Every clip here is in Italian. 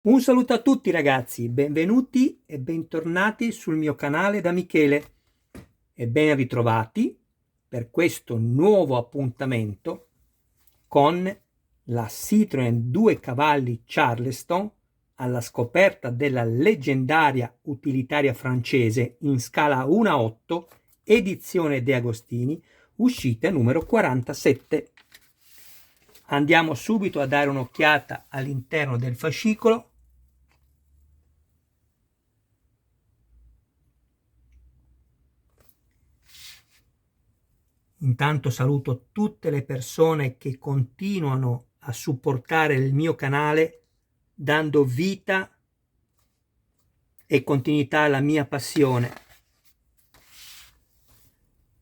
Un saluto a tutti ragazzi, benvenuti e bentornati sul mio canale da Michele e ben ritrovati per questo nuovo appuntamento con la Citroen 2 cavalli Charleston alla scoperta della leggendaria utilitaria francese in scala 1/8 edizione De Agostini, uscita numero 47. Andiamo subito a dare un'occhiata all'interno del fascicolo. Intanto saluto tutte le persone che continuano a supportare il mio canale dando vita e continuità alla mia passione.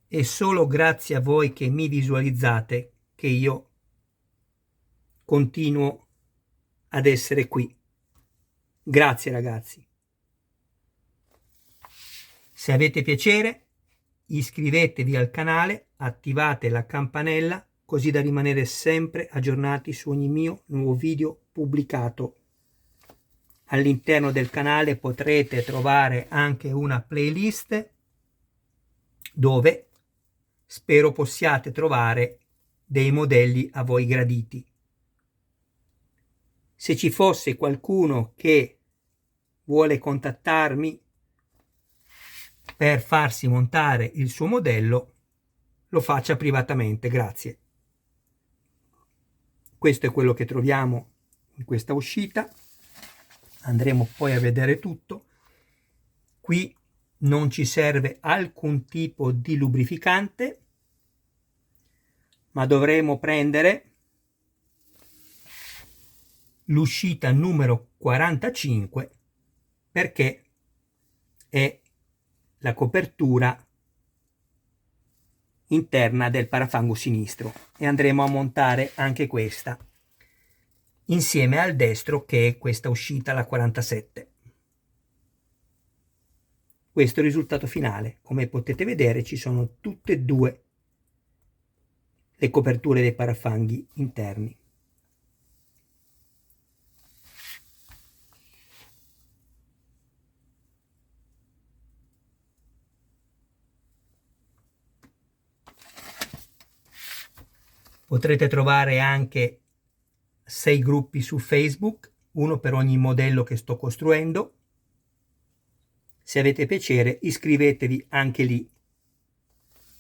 È solo grazie a voi che mi visualizzate che io continuo ad essere qui. Grazie ragazzi. Se avete piacere, iscrivetevi al canale, attivate la campanella così da rimanere sempre aggiornati su ogni mio nuovo video pubblicato. All'interno del canale potrete trovare anche una playlist dove spero possiate trovare dei modelli a voi graditi. Se ci fosse qualcuno che vuole contattarmi per farsi montare il suo modello, lo faccia privatamente, grazie. Questo è quello che troviamo in questa uscita. Andremo poi a vedere tutto. Qui non ci serve alcun tipo di lubrificante, ma dovremo prendere l'uscita numero 45 perché è la copertura interna del parafango sinistro e andremo a montare anche questa insieme al destro, che è questa uscita, la 47. Questo è il risultato finale. Come potete vedere ci sono tutte e due le coperture dei parafanghi interni. Potrete trovare anche 6 gruppi su Facebook, uno per ogni modello che sto costruendo. Se avete piacere, iscrivetevi anche lì,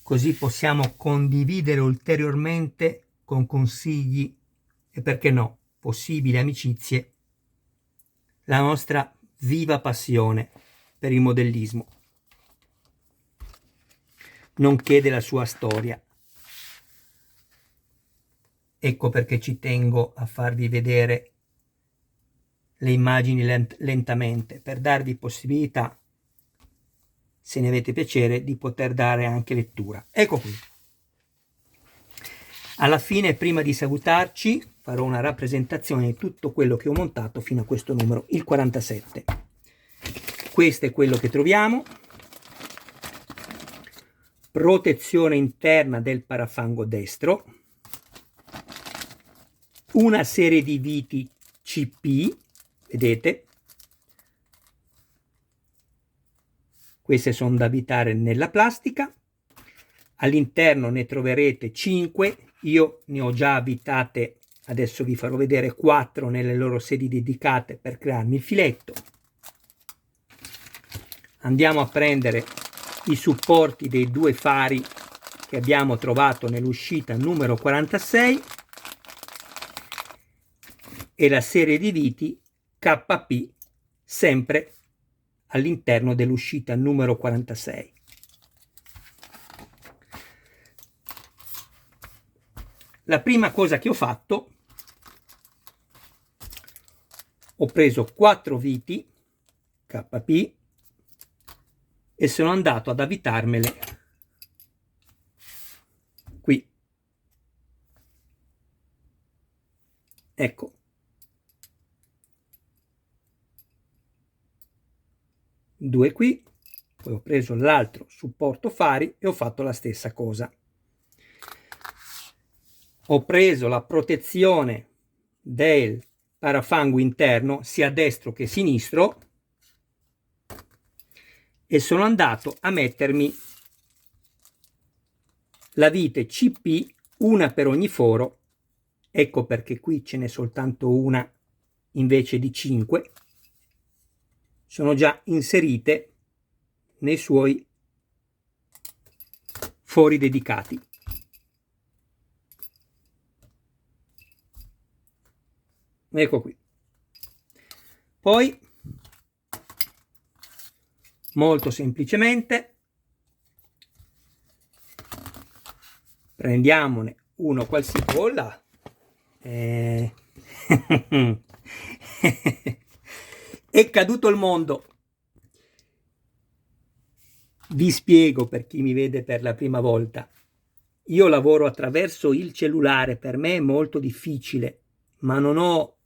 così possiamo condividere ulteriormente con consigli e, perché no, possibili amicizie, la nostra viva passione per il modellismo, nonché della sua storia. Ecco perché ci tengo a farvi vedere le immagini lentamente, per darvi possibilità, se ne avete piacere, di poter dare anche lettura. Ecco qui. Alla fine, prima di salutarci, farò una rappresentazione di tutto quello che ho montato fino a questo numero, il 47. Questo è quello che troviamo. Protezione interna del parafango destro, una serie di viti CP, vedete? Queste sono da avvitare nella plastica. All'interno ne troverete 5, io ne ho già avvitate, adesso vi farò vedere 4 nelle loro sedi dedicate per crearmi il filetto. Andiamo a prendere i supporti dei 2 fari che abbiamo trovato nell'uscita numero 46 e la serie di viti KP, sempre all'interno dell'uscita numero 46. La prima cosa che ho fatto, ho preso 4 viti KP e sono andato ad avvitarmele qui. Ecco. Due qui, poi ho preso l'altro supporto fari e ho fatto la stessa cosa. Ho preso la protezione del parafango interno sia destro che sinistro e sono andato a mettermi la vite CP, una per ogni foro. Ecco perché qui ce n'è soltanto una invece di 5. Sono già inserite nei suoi fori dedicati. Ecco qui. Poi molto semplicemente prendiamone uno qualsiasi. Oh là. È caduto il mondo. Vi spiego per chi mi vede per la prima volta. Io lavoro attraverso il cellulare, per me è molto difficile, ma non ho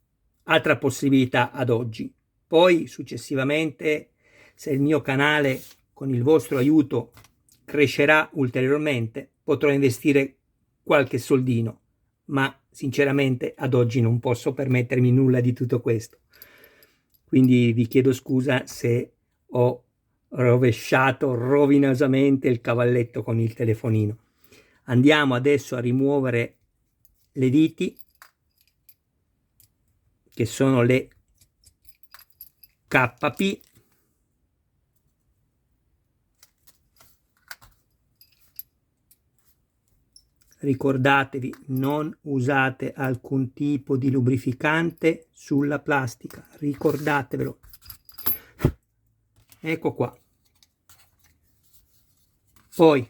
altra possibilità ad oggi. Poi successivamente, se il mio canale con il vostro aiuto crescerà ulteriormente, potrò investire qualche soldino, ma sinceramente ad oggi non posso permettermi nulla di tutto questo. Quindi vi chiedo scusa se ho rovesciato rovinosamente il cavalletto con il telefonino. Andiamo adesso a rimuovere le viti, che sono le KP. Ricordatevi, non usate alcun tipo di lubrificante sulla plastica, ricordatevelo. Ecco qua. Poi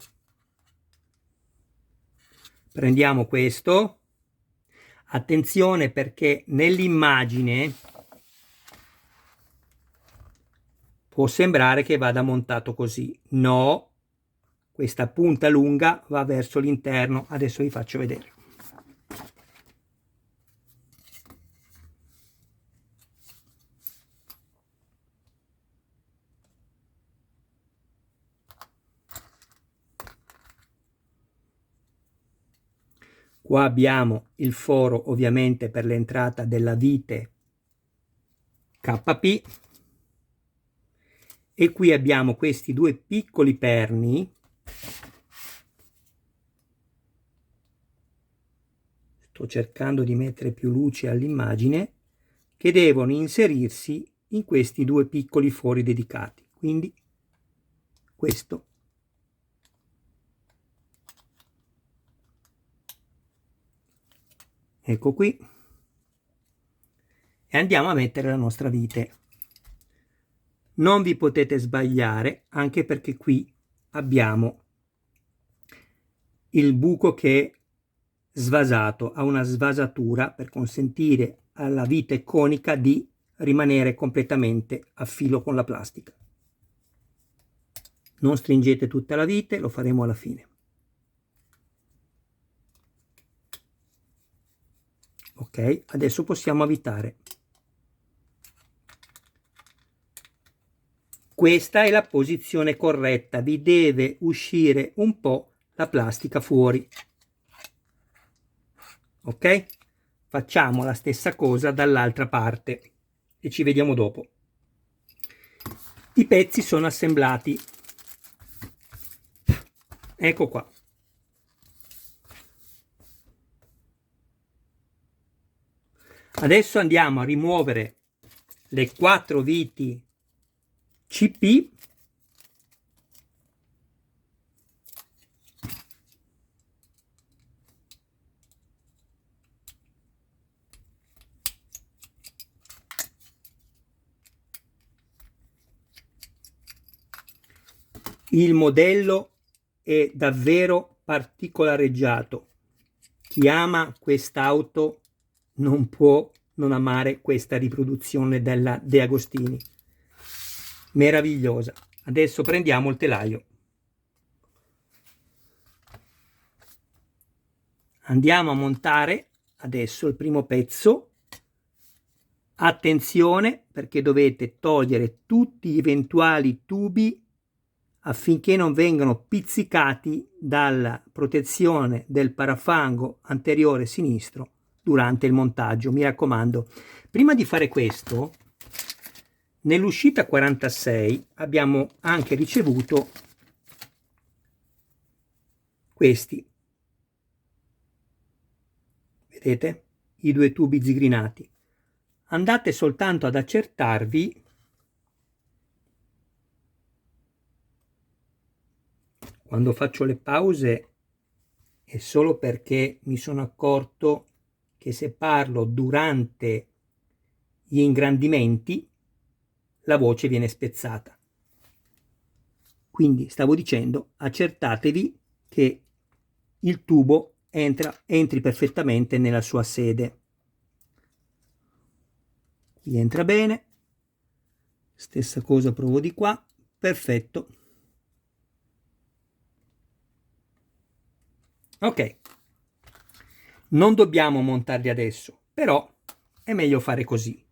prendiamo questo. Attenzione perché nell'immagine può sembrare che vada montato così. No, questa punta lunga va verso l'interno. Adesso vi faccio vedere. Qua abbiamo il foro ovviamente per l'entrata della vite KP e qui abbiamo questi due piccoli perni. Sto cercando di mettere più luce all'immagine, che devono inserirsi in questi due piccoli fori dedicati. Quindi questo. Ecco qui. E andiamo a mettere la nostra vite. Non vi potete sbagliare, anche perché qui abbiamo il buco che è svasato, ha una svasatura per consentire alla vite conica di rimanere completamente a filo con la plastica. Non stringete tutta la vite, lo faremo alla fine. Ok, adesso possiamo avvitare. Questa è la posizione corretta, vi deve uscire un po' la plastica fuori. Ok? Facciamo la stessa cosa dall'altra parte e ci vediamo dopo. I pezzi sono assemblati. Ecco qua. Adesso andiamo a rimuovere le 4 viti CP . Il modello è davvero particolareggiato. Chi ama quest'auto non può non amare questa riproduzione della De Agostini. Meravigliosa. Adesso prendiamo il telaio. Andiamo a montare adesso il primo pezzo. Attenzione perché dovete togliere tutti gli eventuali tubi affinché non vengano pizzicati dalla protezione del parafango anteriore sinistro durante il montaggio. Mi raccomando, Prima di fare questo, nell'uscita 46 abbiamo anche ricevuto questi, vedete? I due tubi zigrinati. Andate soltanto ad accertarvi quando faccio le pause, è solo perché mi sono accorto che se parlo durante gli ingrandimenti la voce viene spezzata. Quindi stavo dicendo, accertatevi che il tubo entri perfettamente nella sua sede. Qui entra bene, stessa cosa provo di qua, perfetto. Ok, non dobbiamo montarli adesso, però è meglio fare così.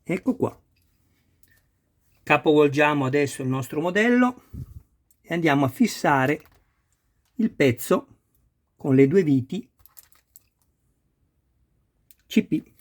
Ecco qua. Capovolgiamo adesso il nostro modello e andiamo a fissare il pezzo con le due viti CP.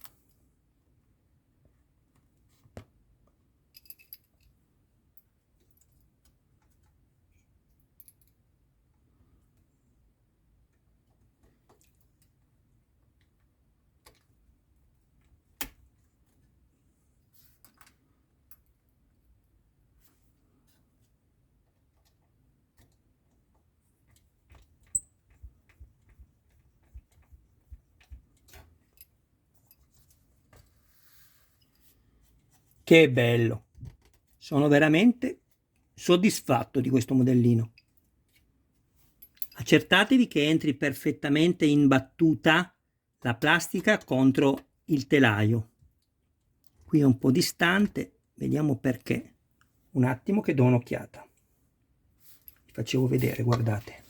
Che bello! Sono veramente soddisfatto di questo modellino. Accertatevi che entri perfettamente in battuta la plastica contro il telaio. Qui è un po' distante, vediamo perché. Un attimo che do un'occhiata. Vi facevo vedere, guardate.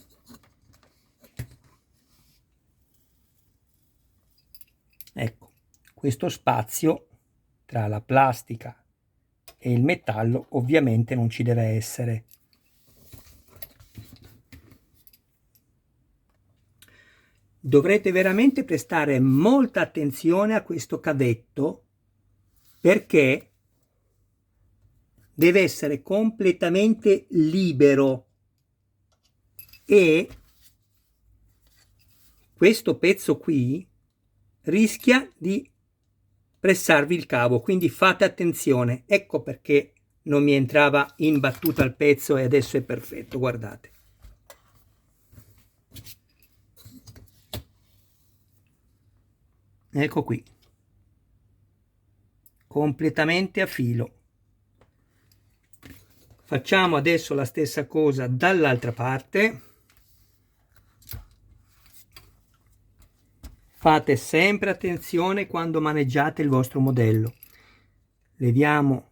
Ecco, questo spazio tra la plastica e il metallo ovviamente non ci deve essere. Dovrete veramente prestare molta attenzione a questo cavetto perché deve essere completamente libero e questo pezzo qui rischia di pressarvi il cavo, quindi fate attenzione. Ecco perché non mi entrava in battuta il pezzo e adesso è perfetto, guardate. Ecco qui, completamente a filo. Facciamo adesso la stessa cosa dall'altra parte. Fate sempre attenzione quando maneggiate il vostro modello. Leviamo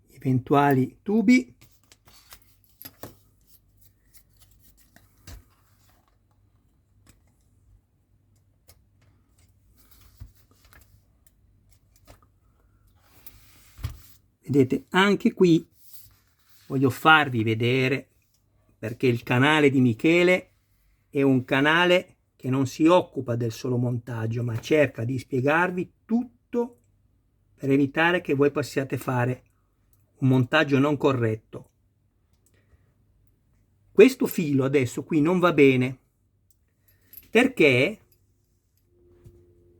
gli eventuali tubi. Vedete, anche qui voglio farvi vedere, perché il canale di Michele è un canale che non si occupa del solo montaggio, ma cerca di spiegarvi tutto per evitare che voi possiate fare un montaggio non corretto. Questo filo adesso qui non va bene, perché,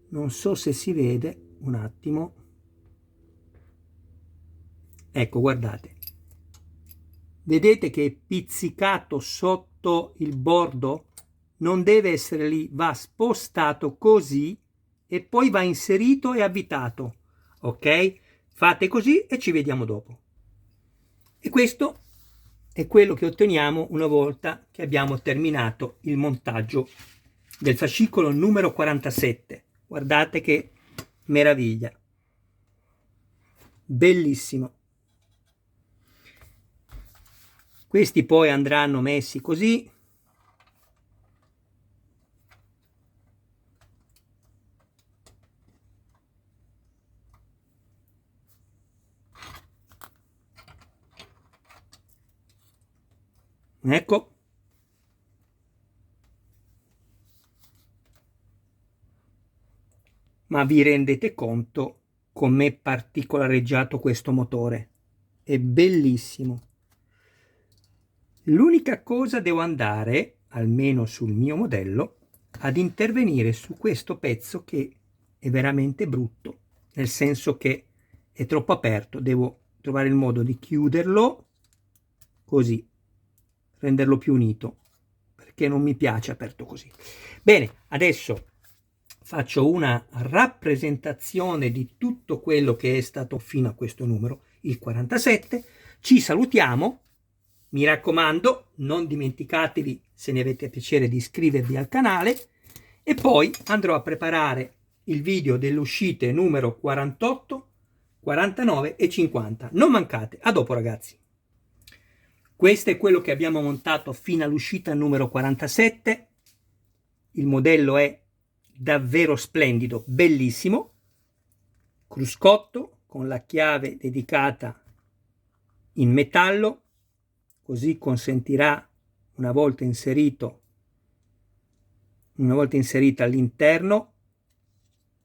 non so se si vede, un attimo, ecco guardate, vedete che è pizzicato sotto il bordo? Non deve essere lì, va spostato così e poi va inserito e avvitato. Ok? Fate così e ci vediamo dopo. E questo è quello che otteniamo una volta che abbiamo terminato il montaggio del fascicolo numero 47. Guardate che meraviglia. Bellissimo. Questi poi andranno messi così Ecco. Ma vi rendete conto com'è particolareggiato questo motore? È bellissimo. L'unica cosa, devo andare, almeno sul mio modello, ad intervenire su questo pezzo che è veramente brutto, nel senso che è troppo aperto. Devo trovare il modo di chiuderlo così, renderlo più unito, perché non mi piace aperto così. Bene, adesso faccio una rappresentazione di tutto quello che è stato fino a questo numero, il 47. Ci salutiamo. Mi raccomando, non dimenticatevi, se ne avete piacere, di iscrivervi al canale, e poi andrò a preparare il video delle uscite numero 48, 49 e 50. Non mancate. A dopo, ragazzi. Questo è quello che abbiamo montato fino all'uscita numero 47. Il modello è davvero splendido, bellissimo. Cruscotto con la chiave dedicata in metallo, così consentirà, una volta inserita all'interno,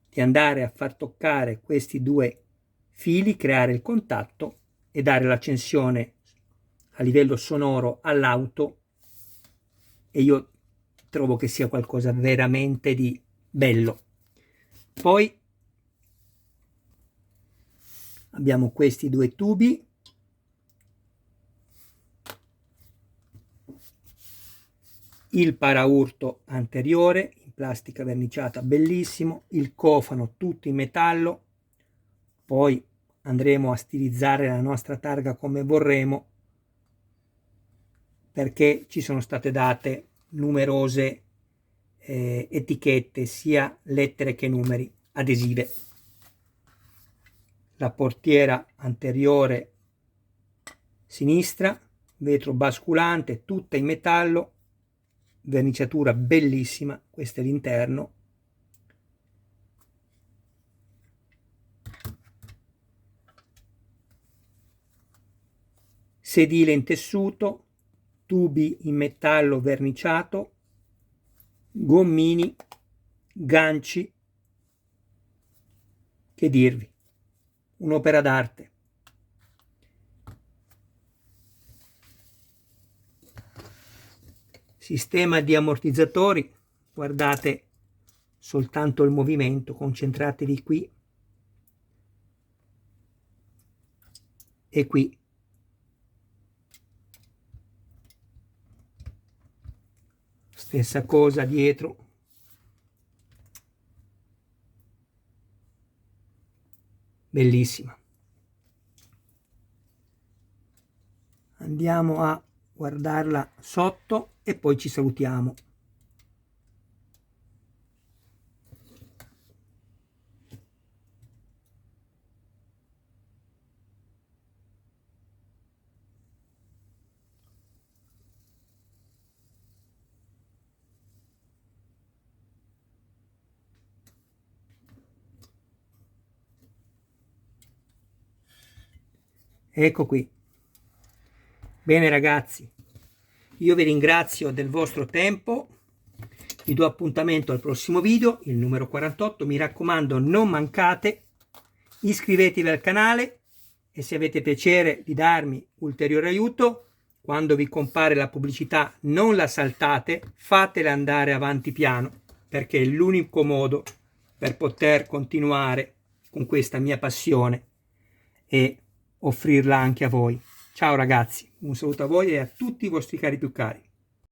di andare a far toccare questi due fili, creare il contatto e dare l'accensione a livello sonoro all'auto, e io trovo che sia qualcosa veramente di bello. Poi abbiamo questi due tubi, il paraurto anteriore in plastica verniciata, bellissimo, il cofano tutto in metallo. Poi andremo a stilizzare la nostra targa come vorremo, perché ci sono state date numerose etichette, sia lettere che numeri, adesive. La portiera anteriore sinistra, vetro basculante, tutta in metallo, verniciatura bellissima. Questo è l'interno. Sedile in tessuto, tubi in metallo verniciato, gommini, ganci, che dirvi, un'opera d'arte. Sistema di ammortizzatori, guardate soltanto il movimento, concentratevi qui e qui. Stessa cosa dietro. Bellissima. Andiamo a guardarla sotto e poi ci salutiamo. Ecco qui. Bene ragazzi, io vi ringrazio del vostro tempo, vi do appuntamento al prossimo video, il numero 48. Mi raccomando, non mancate, iscrivetevi al canale e se avete piacere di darmi ulteriore aiuto, quando vi compare la pubblicità non la saltate, fatela andare avanti piano, perché è l'unico modo per poter continuare con questa mia passione e offrirla anche a voi. Ciao ragazzi, un saluto a voi e a tutti i vostri cari più cari.